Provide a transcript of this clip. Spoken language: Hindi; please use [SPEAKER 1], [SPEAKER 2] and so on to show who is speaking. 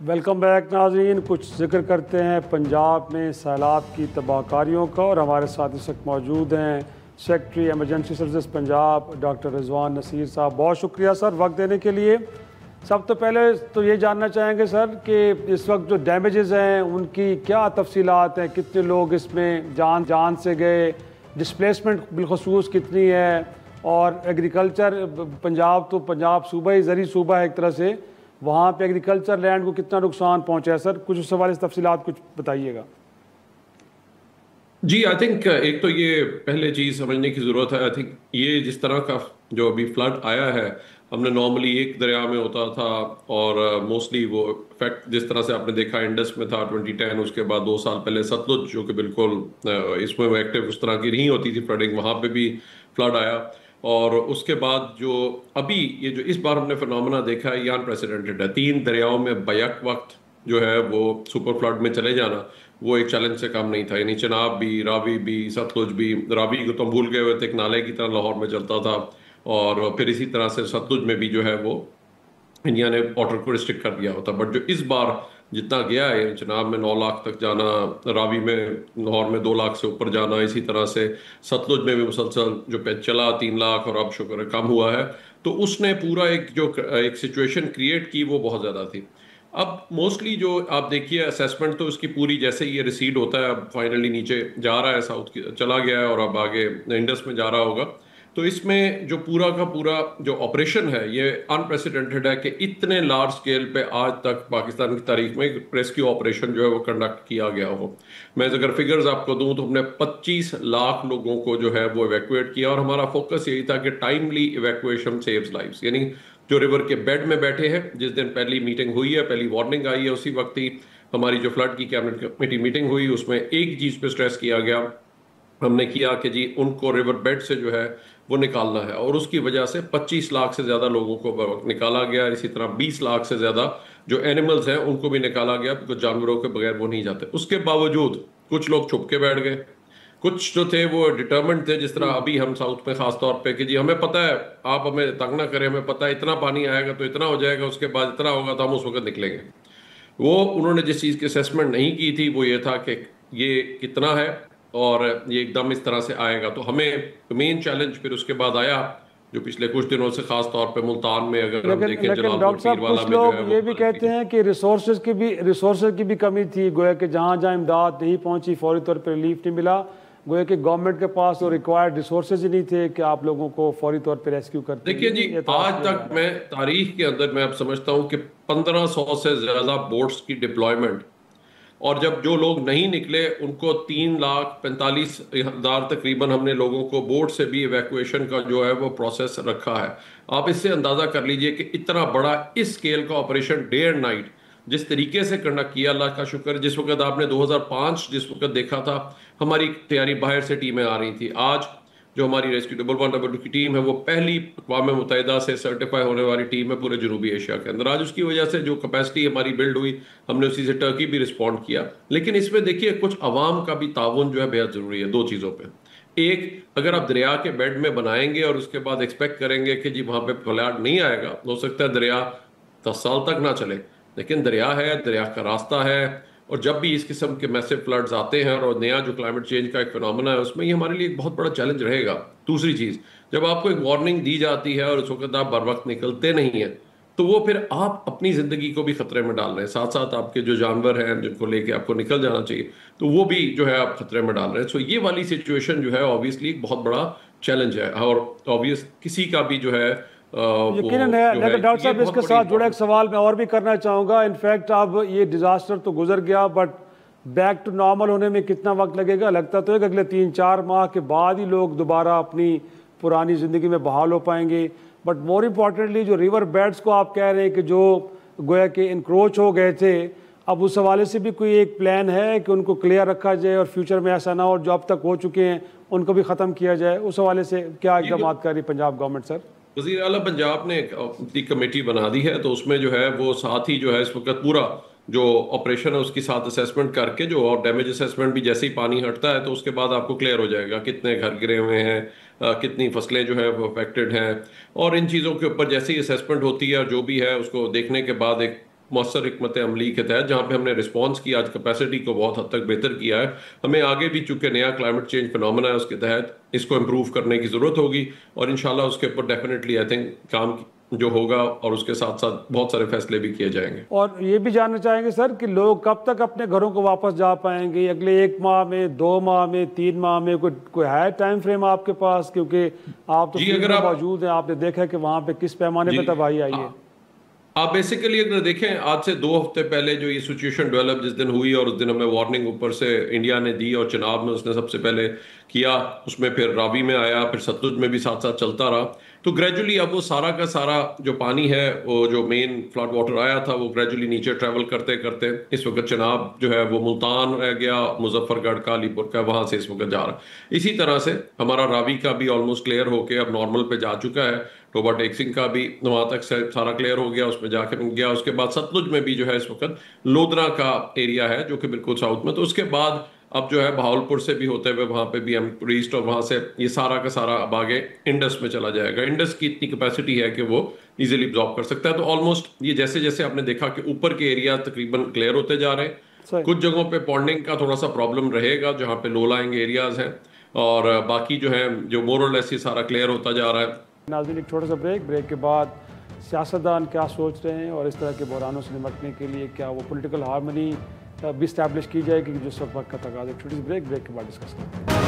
[SPEAKER 1] वेलकम बैक नाज़रीन। कुछ जिक्र करते हैं पंजाब में सैलाब की तबाहकारियों का, और हमारे साथ इस वक्त मौजूद हैं secretary emergency services Punjab doctor Rizwan Naseer sahab. बहुत शुक्रिया सर वक्त देने के लिए। सब तो पहले तो ये जानना चाहेंगे सर कि इस वक्त जो डैमेजेस हैं उनकी क्या तफसीलात हैं, कितने लोग इसमें जान से गए, डिस्प्लेसमेंट बिलखसूस कितनी है, और एग्रीकल्चर पंजाब सूबा ही ज़री सूबा है एक तरह से, वहाँ पे एग्रीकल्चर लैंड को कितना नुकसान पहुँचा है सर, कुछ उस हवाले से तफसीलात कुछ बताइएगा।
[SPEAKER 2] जी आई थिंक एक तो ये पहले चीज समझने की जरूरत है। आई थिंक ये जिस तरह का जो अभी फ्लड आया है, हमने नॉर्मली एक दरिया में होता था और मोस्टली वो इफेक्ट जिस तरह से आपने देखा इंडस में था 2010, उसके बाद 2 साल पहले सतलुज जो कि बिल्कुल इसमें वो एक्टिव उस तरह की नहीं होती थी फ्लडिंग, वहां पे भी फ्लड आया। और उसके बाद जो अभी ये जो इस बार हमने फिनोमेना देखा है ये अनप्रेसिडेंटेड है। 3 दरियाओं में बैक वक्त जो है वो सुपर फ्लड में चले जाना वो एक चैलेंज से कम नहीं था। यानी चनाब भी, रावी भी, सतलुज भी। रावी को तो भूल गए हुए थे, एक नाले की तरह लाहौर में चलता था। और फिर इसी तरह से सतलुज में भी जो है वो इंडिया ने वाटर को रिस्ट्रिक्ट कर दिया होता। बट जो इस बार जितना गया है, चनाब में 9 लाख तक जाना, रावी में लाहौर में 2 लाख से ऊपर जाना, इसी तरह से सतलुज में भी मुसलसल जो पे चला 3 लाख, और अब शुक्र है कम हुआ है। तो उसने पूरा एक सिचुएशन क्रिएट की, वो बहुत ज़्यादा थी। अब मोस्टली जो आप देखिए असेसमेंट तो उसकी पूरी जैसे ये रिसीड होता है, अब फाइनली नीचे जा रहा है, साउथ की चला गया है और अब आगे इंडस में जा रहा होगा। तो इसमें जो पूरा का पूरा जो ऑपरेशन है ये अनप्रेसिडेंटेड है कि इतने लार्ज स्केल पे आज तक पाकिस्तान की तारीख में रेस्क्यू ऑपरेशन जो है वो कंडक्ट किया गया हो। मैं अगर फिगर्स आपको दूं तो हमने 25 लाख लोगों को जो है वो इवैक्यूएट किया, और हमारा फोकस यही था कि टाइमली इवैक्यूएशन सेव्स लाइव्स। यानी जो रिवर के बेड में बैठे हैं, जिस दिन पहली मीटिंग हुई है, पहली वार्निंग आई है, उसी वक्त ही हमारी जो फ्लड की कैबिनेट कमेटी मीटिंग हुई उसमें एक चीज पे स्ट्रेस किया गया, हमने किया कि जी उनको रिवर बेड से जो है वो निकालना है। और उसकी वजह से 25 लाख से ज्यादा लोगों को निकाला गया। इसी तरह 20 लाख से ज्यादा जो एनिमल्स हैं उनको भी निकाला गया, कुछ जानवरों के बगैर वो नहीं जाते। उसके बावजूद कुछ लोग छुप के बैठ गए, कुछ जो थे वो डिटर्मेंट थे। जिस तरह अभी हम साउथ में खास तौर पे कि जी हमें पता है, आप हमें तंग ना करें, हमें पता है इतना पानी आएगा तो इतना हो जाएगा, उसके बाद इतना होगा तो हम उस वक्त निकलेंगे। वो उन्होंने जिस चीज़ की असेसमेंट नहीं की थी वो ये था कि ये कितना है और ये एकदम इस तरह से आएगा। तो हमें मेन चैलेंज फिर उसके बाद आया जो पिछले कुछ दिनों से खास तौर पे मुल्तान में अगर हम
[SPEAKER 1] लेकिन
[SPEAKER 2] देखें,
[SPEAKER 1] लेकिन
[SPEAKER 2] जलालपुर
[SPEAKER 1] डॉक्टर साहब
[SPEAKER 2] पीरवाला
[SPEAKER 1] कुछ
[SPEAKER 2] में जो है
[SPEAKER 1] लोग
[SPEAKER 2] वो
[SPEAKER 1] ये भी कहते हैं कि रिसोर्सेज की भी कमी थी, गोया कि जहाँ जहाँ इमदाद नहीं पहुँची फौरी तौर पर रिलीफ नहीं मिला, गोया कि गवर्नमेंट के पास वो रिक्वायर्ड रिसोर्सेज ही नहीं थे कि आप लोगों को फौरी तौर पर रेस्क्यू करते।
[SPEAKER 2] देखिए जी,
[SPEAKER 1] ये एतराज़
[SPEAKER 2] आज
[SPEAKER 1] किया जा
[SPEAKER 2] तक
[SPEAKER 1] रहा है।
[SPEAKER 2] मैं तारीख के अंदर मैं अब समझता हूँ कि 1500 से ज्यादा बोट्स की डिप्लॉयमेंट, और जब जो लोग नहीं निकले उनको 3,45,000 तकरीबन हमने लोगों को बोट से भी इवैक्यूएशन का जो है वो प्रोसेस रखा है। आप इससे अंदाजा कर लीजिए कि इतना बड़ा इस स्केल का ऑपरेशन डे एंड नाइट जिस तरीके से कंडक्ट किया, अल्लाह का शुक्र। जिस वक्त आपने 2005 जिस वक्त देखा था, हमारी तैयारी बाहर से टीमें आ रही थी। आज जो हमारी rescue double one double two की टीम है वो पहली अक़वाम मुत्तहिदा से सर्टिफाई होने वाली टीम है पूरे जनूबी एशिया के अंदर। आज उसकी वजह से जो कैपेसिटी हमारी बिल्ड हुई, हमने उसी से टर्की भी रिस्पॉन्ड किया। लेकिन इसमें देखिए कुछ अवाम का भी ताउन जो है बेहद जरूरी है दो चीज़ों पर। एक, अगर आप दरिया के बेड में बनाएंगे और उसके बाद एक्सपेक्ट करेंगे कि जी वहां पे फ्लड नहीं आएगा, हो सकता है दरिया 10 साल तक ना चले, लेकिन दरिया है, दरिया का रास्ता है। और जब भी इस किस्म के मैसिव फ्लड्स आते हैं और नया जो क्लाइमेट चेंज का एक फिनोमेना है उसमें ये हमारे लिए एक बहुत बड़ा चैलेंज रहेगा। दूसरी चीज, जब आपको एक वार्निंग दी जाती है और उस वक्त आप बर वक्त निकलते नहीं हैं, तो वो फिर आप अपनी जिंदगी को भी खतरे में डाल रहे हैं, साथ साथ आपके जो जानवर हैं जिनको लेके आपको निकल जाना चाहिए तो वो भी जो है आप खतरे में डाल रहे हैं। सो ये वाली सिचुएशन जो है ऑब्वियसली एक बहुत बड़ा चैलेंज है, और ऑब्वियस किसी का भी जो है वो
[SPEAKER 1] यकीनन है।
[SPEAKER 2] जो है
[SPEAKER 1] लेकिन डॉक्टर
[SPEAKER 2] ये
[SPEAKER 1] साहब
[SPEAKER 2] बहुत
[SPEAKER 1] इसके
[SPEAKER 2] बड़ी
[SPEAKER 1] साथ जुड़ा एक
[SPEAKER 2] इंपॉर्टेंट।
[SPEAKER 1] सवाल मैं और भी करना चाहूँगा। इनफैक्ट अब ये डिज़ास्टर तो गुजर गया, बट बैक टू नॉर्मल होने में कितना वक्त लगेगा? लगता तो है कि अगले 3-4 माह के बाद ही लोग दोबारा अपनी पुरानी ज़िंदगी में बहाल हो पाएंगे। बट मोर इम्पॉर्टेंटली जो रिवर बेड्स को आप कह रहे हैं कि जो गोया के इंक्रोच हो गए थे, अब उस हवाले से भी कोई एक प्लान है कि उनको क्लियर रखा जाए और फ्यूचर में ऐसा ना हो, जो अब तक हो चुके हैं उनको भी ख़त्म किया जाए? उस हवाले से क्या इकदाम कर रही पंजाब गवर्नमेंट सर?
[SPEAKER 2] वज़ीर आला पंजाब ने एक कमेटी बना दी है, तो उसमें जो है वो साथ ही जो है इस वक्त पूरा जो ऑपरेशन है उसकी साथ असेसमेंट करके, जो और डैमेज असेसमेंट भी जैसे ही पानी हटता है तो उसके बाद आपको क्लियर हो जाएगा कितने घर गिरे हुए हैं, कितनी फसलें जो है वो अफेक्टेड हैं। और इन चीज़ों के ऊपर जैसे ही असेसमेंट होती है और जो भी है उसको देखने के बाद एक मौसर हिकमत अमली के तहत, जहाँ पे हमने रिस्पॉन्स किया, आज कैपेसिटी को बहुत हद तक बेहतर किया है। हमें आगे भी चूंकि नया क्लाइमेट चेंज फिनोमेना है, उसके तहत इसको इम्प्रूव करने की ज़रूरत होगी, और इंशाल्लाह उसके ऊपर डेफिनेटली आई थिंक काम जो होगा, और उसके साथ साथ बहुत सारे फैसले भी किए जाएंगे।
[SPEAKER 1] और ये भी जानना चाहेंगे सर कि लोग कब तक अपने घरों को वापस जा पाएंगे? अगले 1 माह में, 2 माह में, 3 माह में? कोई है टाइम फ्रेम आपके पास? क्योंकि आप तो फील्ड में मौजूद हैं, आपने देखा है कि वहाँ पे किस पैमाने पे तबाही आई है।
[SPEAKER 2] आप बेसिकली अगर देखें, आज से 2 हफ्ते पहले जो ये सिचुएशन डेवलप जिस दिन हुई, और उस दिन हमें वार्निंग ऊपर से इंडिया ने दी, और चनाब में उसने सबसे पहले किया, उसमें फिर रावी में आया, फिर सतलुज में भी साथ साथ चलता रहा। तो ग्रेजुअली अब वो सारा का सारा जो पानी है, वो जो मेन फ्लड वाटर आया था, वो ग्रेजुअली नीचे ट्रैवल करते करते इस वक्त चनाब जो है वो मुल्तान रह गया, मुजफ्फरगढ़, कालीपुर का, वहां से इस वक्त जा रहा है। इसी तरह से हमारा रावी का भी ऑलमोस्ट क्लियर होके अब नॉर्मल पे जा चुका है। टोबा टेक सिंह का भी वहां तक सारा क्लियर हो गया, उसमें जाके गया। उसके बाद सतलुज में भी जो है इस वक्त लोधरा का एरिया है, जो कि बिल्कुल साउथ में। तो उसके बाद अब जो है बहावलपुर से भी होते हुए वहां पे भी हम ईस्ट, और वहां से ये सारा का सारा अब आगे इंडस में चला जाएगा। इंडस की इतनी कैपेसिटी है कि वो इजीली अब्जॉर्ब कर सकता है। तो ऑलमोस्ट ये जैसे जैसे आपने देखा कि ऊपर के एरिया तकरीबन क्लियर होते जा रहे हैं। कुछ जगहों पे पॉन्डिंग का थोड़ा सा प्रॉब्लम रहेगा, जहाँ पे लो लाइंग एरियाज हैं, और बाकी जो है जो मोर और लेस ये सारा क्लियर होता जा रहा है।
[SPEAKER 1] नाज़रीन, एक छोटा सा ब्रेक के बाद सियासतदान क्या सोच रहे हैं, और इस तरह के बहरानों से निपटने के लिए क्या वो पॉलिटिकल हार्मनी भी इस्टेब्लिश की जाएगी, जिस वक्त का तकाज़ा। छोटी सी ब्रेक के बाद डिस्कस करते हैं।